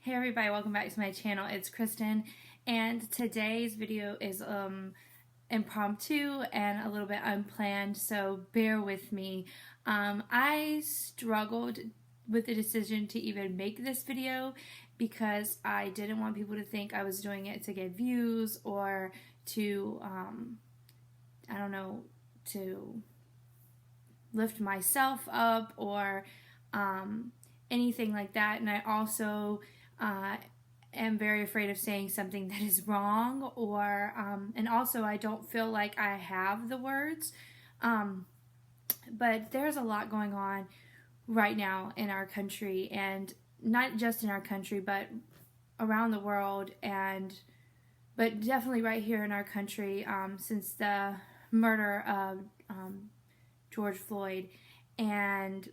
Hey everybody, welcome back to my channel. It's Kristen, and today's video is impromptu and a little bit unplanned, so bear with me. I struggled with the decision to even make this video because I didn't want people to think I was doing it to get views or to, I don't know, to lift myself up or anything like that. And I also am very afraid of saying something that is wrong, or and also I don't feel like I have the words, but there's a lot going on right now in our country, and not just in our country but around the world, but definitely right here in our country, since the murder of George Floyd. And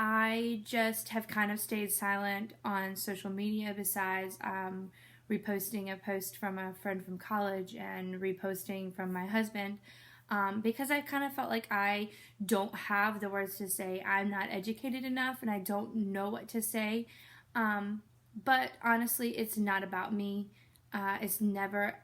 I just have kind of stayed silent on social media, besides reposting a post from a friend from college and reposting from my husband, because I kind of felt like I don't have the words to say. I'm not educated enough and I don't know what to say. But honestly, it's not about me. It's never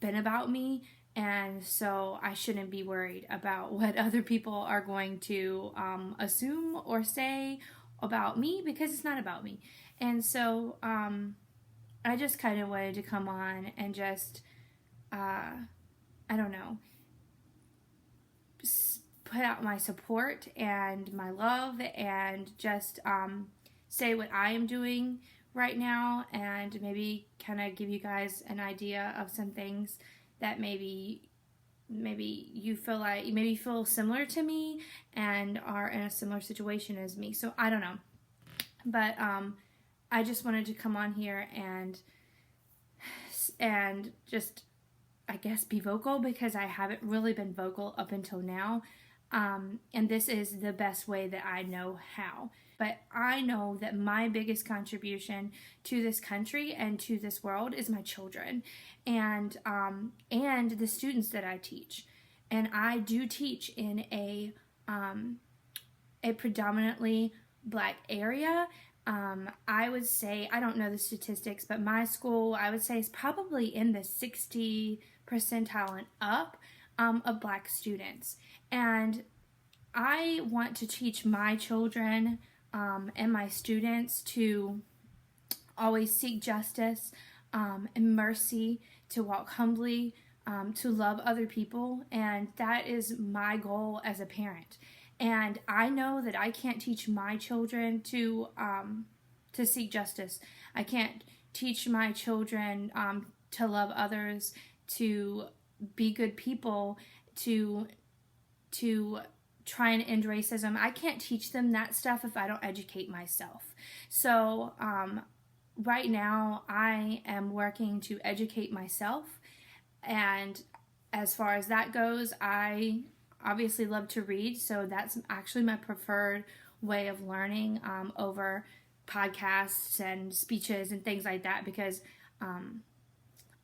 been about me. And so I shouldn't be worried about what other people are going to assume or say about me, because it's not about me. And so I just kind of wanted to come on and just, I don't know, put out my support and my love, and just say what I am doing right now, and maybe kind of give you guys an idea of some things that maybe you feel like, maybe feel similar to me and are in a similar situation as me. So I don't know, but I just wanted to come on here and just, I guess, be vocal, because I haven't really been vocal up until now, and this is the best way that I know how. But I know that my biggest contribution to this country and to this world is my children, and the students that I teach. And I do teach in a predominantly Black area. I would say, I don't know the statistics, but my school, I would say, is probably in the 60 percentile and up of Black students. And I want to teach my children and my students to always seek justice and mercy, to walk humbly, to love other people, and that is my goal as a parent. And I know that I can't teach my children to seek justice. I can't teach my children to love others, to be good people, to try and end racism. I can't teach them that stuff if I don't educate myself. So right now I am working to educate myself, and as far as that goes, I obviously love to read, so that's actually my preferred way of learning over podcasts and speeches and things like that, because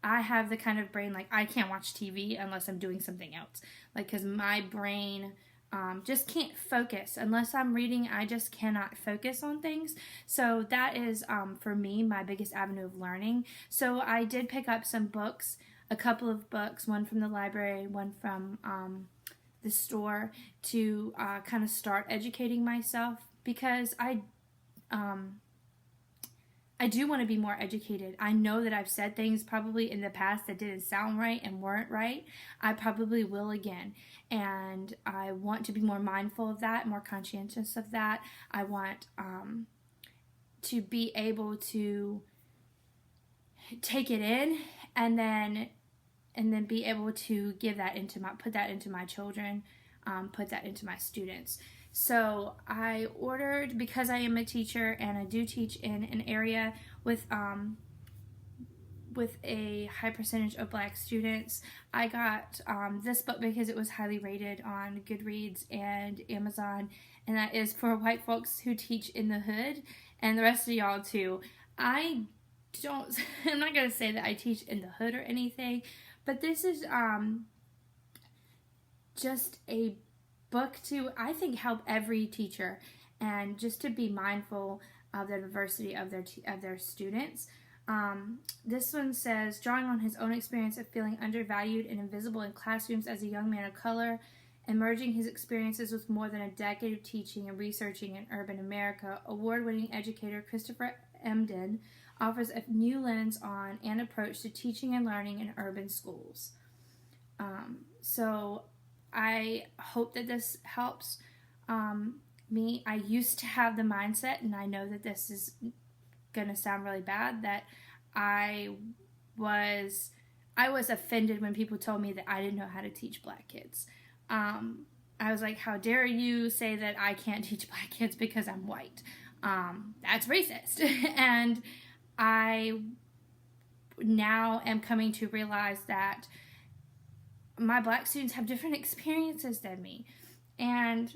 I have the kind of brain, like, I can't watch TV unless I'm doing something else, like, because my brain just can't focus. Unless I'm reading, I just cannot focus on things. So that is, for me, my biggest avenue of learning. So I did pick up some books, a couple of books, one from the library, one from the store, to kind of start educating myself, because I do want to be more educated. I know that I've said things probably in the past that didn't sound right and weren't right. I probably will again. And I want to be more mindful of that, more conscientious of that. I want to be able to take it in, and then be able to give that put that into my children, put that into my students. So I ordered, because I am a teacher and I do teach in an area with a high percentage of Black students, I got this book because it was highly rated on Goodreads and Amazon, and that is For White Folks Who Teach in the Hood, and the rest of y'all too. I'm not going to say that I teach in the hood or anything, but this is just a book to, I think, help every teacher, and just to be mindful of the diversity of their students. This one says, drawing on his own experience of feeling undervalued and invisible in classrooms as a young man of color, and merging his experiences with more than a decade of teaching and researching in urban America, award-winning educator Christopher Emdin offers a new lens on and approach to teaching and learning in urban schools. So I hope that this helps me. I used to have the mindset, and I know that this is going to sound really bad, that I was offended when people told me that I didn't know how to teach black kids. I was like, how dare you say that I can't teach black kids because I'm white? That's racist. And I now am coming to realize that my black students have different experiences than me. And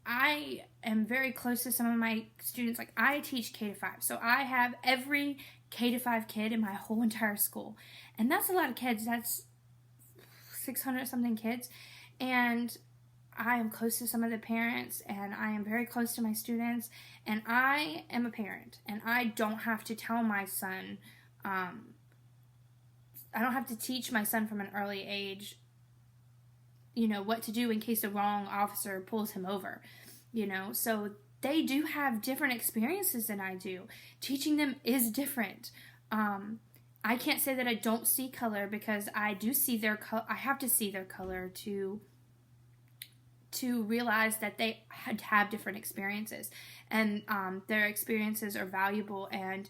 I am very close to some of my students. Like, I teach K-5, so I have every K-5 kid in my whole entire school. And that's a lot of kids. That's 600 something kids. And I am close to some of the parents, and I am very close to my students, and I am a parent, and I don't have to tell my son, I don't have to teach my son from an early age, what to do in case the wrong officer pulls him over, so they do have different experiences than I do. Teaching them is different. I can't say that I don't see color, because I do see their color. I have to see their color to realize that they have different experiences, and their experiences are valuable, and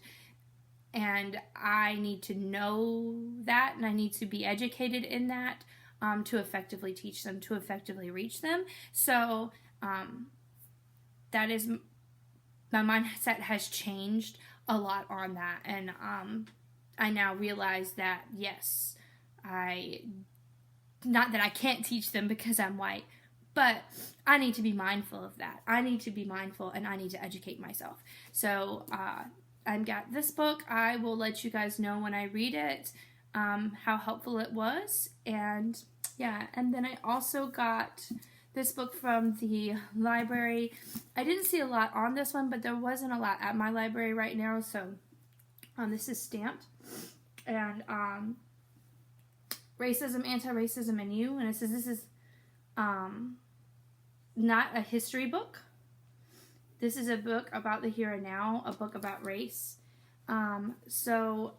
I need to know that, and I need to be educated in that to effectively teach them, to effectively reach them. So that is, my mindset has changed a lot on that, and I now realize that, yes, not that I can't teach them because I'm white, but I need to be mindful of that. I need to be mindful, and I need to educate myself. So I've got this book. I will let you guys know when I read it how helpful it was. And yeah, and then I also got this book from the library. I didn't see a lot on this one, but there wasn't a lot at my library right now, so this is stamped. And Racism, Anti-Racism, and You. And it says this is not a history book. This is a book about the here and now, a book about race. So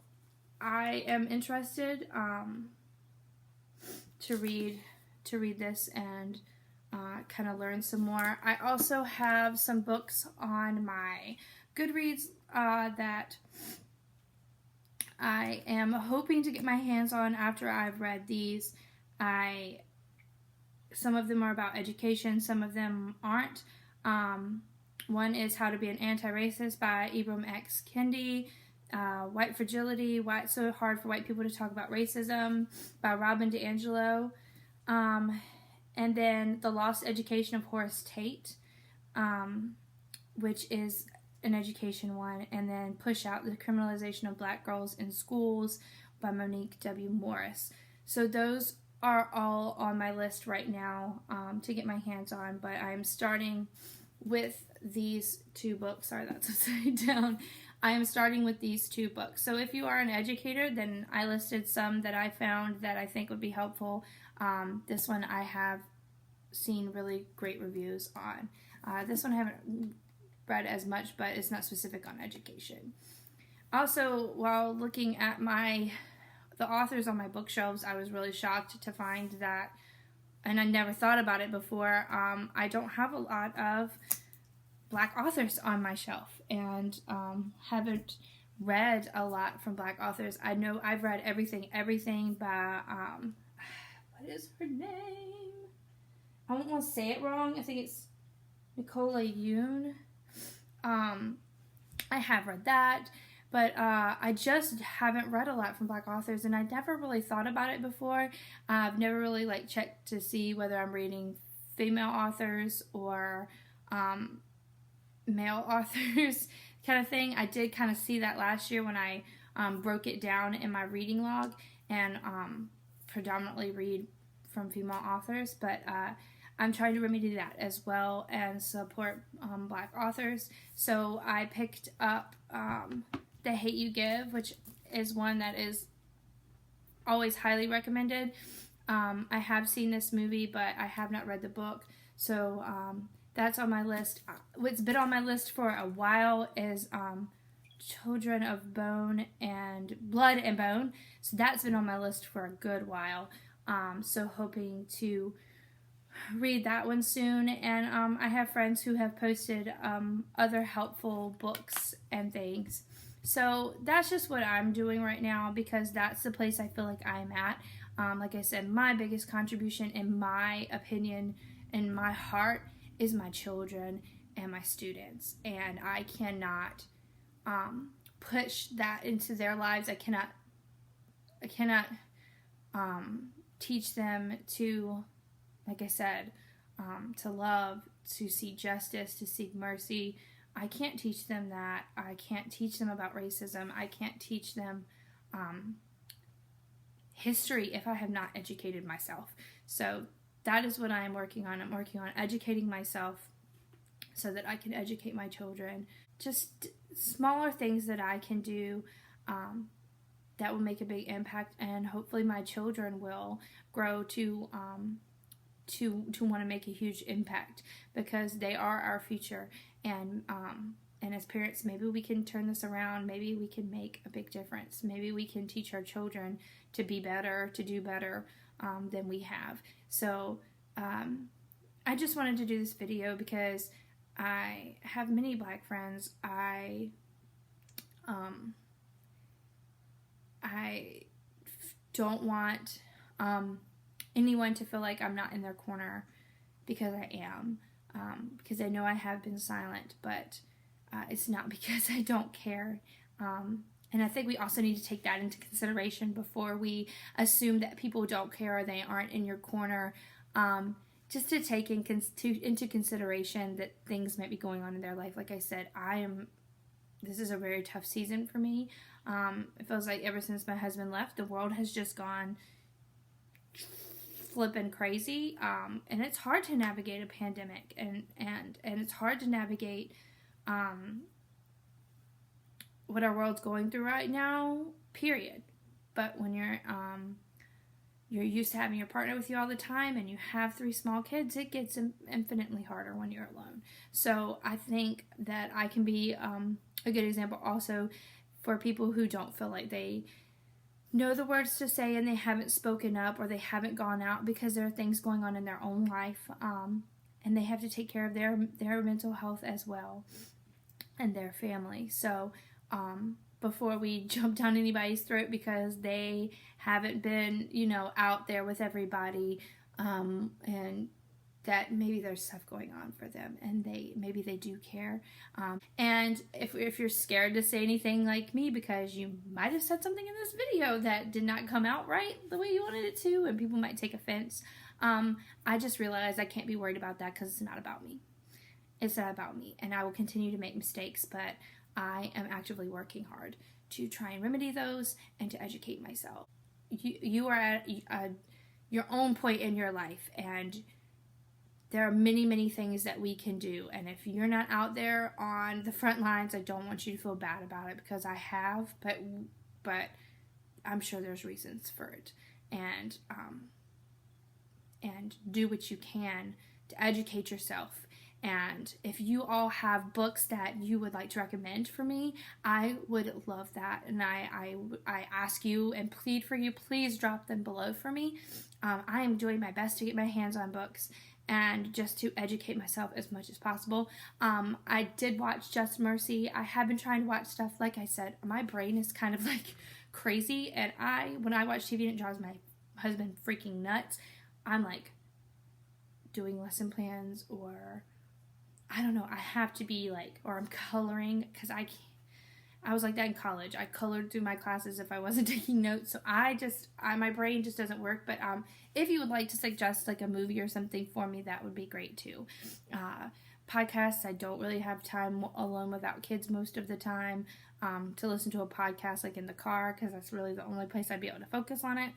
I am interested to read this and kind of learn some more. I also have some books on my Goodreads that I am hoping to get my hands on after I've read these. Some of them are about education, some of them aren't. One is How to Be an Anti-Racist by Ibram X. Kendi. White Fragility, Why It's So Hard for White People to Talk About Racism by Robin DiAngelo. And then The Lost Education of Horace Tate, which is an education one. And then Push Out, The Criminalization of Black Girls in Schools by Monique W. Morris. So those are all on my list right now to get my hands on, but I'm starting with these two books. Sorry, that's upside down. I am starting with these two books. So if you are an educator, then I listed some that I found that I think would be helpful. This one I have seen really great reviews on. This one I haven't read as much, but it's not specific on education. Also, while looking at the authors on my bookshelves, I was really shocked to find that, and I never thought about it before, I don't have a lot of Black authors on my shelf, and haven't read a lot from Black authors. I know I've read Everything by, what is her name? I don't want to say it wrong. I think it's Nicola Yoon. I have read that, but I just haven't read a lot from Black authors, and I never really thought about it before. I've never really checked to see whether I'm reading female authors or male authors kind of thing. I did kind of see that last year when I broke it down in my reading log and predominantly read from female authors, but I'm trying to remedy that as well and support Black authors. So I picked up The Hate U Give, which is one that is always highly recommended. I have seen this movie, but I have not read the book. So that's on my list. What's been on my list for a while is Children of Bone and Blood and Bone. So that's been on my list for a good while. So hoping to read that one soon. And I have friends who have posted other helpful books and things. So that's just what I'm doing right now, because that's the place I feel like I'm at. Like I said, my biggest contribution, in my opinion, in my heart, is my children and my students. And I cannot push that into their lives. I cannot teach them to, like I said, to love, to seek justice, to seek mercy. I can't teach them that. I can't teach them about racism. I can't teach them history if I have not educated myself. So that is what I am working on. I'm working on educating myself so that I can educate my children. Just smaller things that I can do that will make a big impact, and hopefully my children will grow to want to make a huge impact, because they are our future. And as parents, maybe we can turn this around. Maybe we can make a big difference. Maybe we can teach our children to be better, to do better than we have. So I just wanted to do this video because I have many Black friends. I don't want anyone to feel like I'm not in their corner, because I am. Because I know I have been silent, but it's not because I don't care. And I think we also need to take that into consideration before we assume that people don't care or they aren't in your corner. Just to take into consideration that things might be going on in their life. Like I said, this is a very tough season for me. It feels like ever since my husband left, the world has just gone flipping crazy, and it's hard to navigate a pandemic, and it's hard to navigate what our world's going through right now, period. But when you're used to having your partner with you all the time, and you have 3 small kids, it gets infinitely harder when you're alone. So I think that I can be a good example also for people who don't feel like they know the words to say, and they haven't spoken up, or they haven't gone out because there are things going on in their own life, and they have to take care of their mental health as well, and their family. So before we jump down anybody's throat because they haven't been, out there with everybody, and that maybe there's stuff going on for them, and maybe they do care. And if you're scared to say anything like me because you might have said something in this video that did not come out right the way you wanted it to, and people might take offense, I just realized I can't be worried about that, because it's not about me. It's not about me, and I will continue to make mistakes, but I am actively working hard to try and remedy those and to educate myself. You are at your own point in your life, and there are many, many things that we can do. And if you're not out there on the front lines, I don't want you to feel bad about it, because I have, but I'm sure there's reasons for it. And do what you can to educate yourself. And if you all have books that you would like to recommend for me, I would love that. And I ask you and plead for you, please drop them below for me. I am doing my best to get my hands on books and just to educate myself as much as possible. I did watch Just Mercy. I have been trying to watch stuff. Like I said, my brain is kind of like crazy, and when I watch TV and it drives my husband freaking nuts, I'm like doing lesson plans, or I don't know, I have to be like, or I'm coloring, because I was like that in college. I colored through my classes if I wasn't taking notes. So my brain just doesn't work. But if you would like to suggest like a movie or something for me, that would be great too. Podcasts, I don't really have time alone without kids most of the time to listen to a podcast like in the car, because that's really the only place I'd be able to focus on it.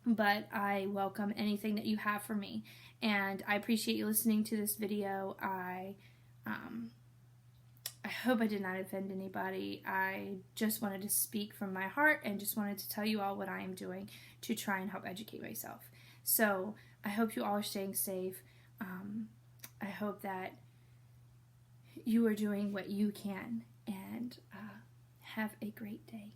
but I welcome anything that you have for me. And I appreciate you listening to this video. I hope I did not offend anybody. I just wanted to speak from my heart and just wanted to tell you all what I am doing to try and help educate myself. So I hope you all are staying safe. I hope that you are doing what you can, and have a great day.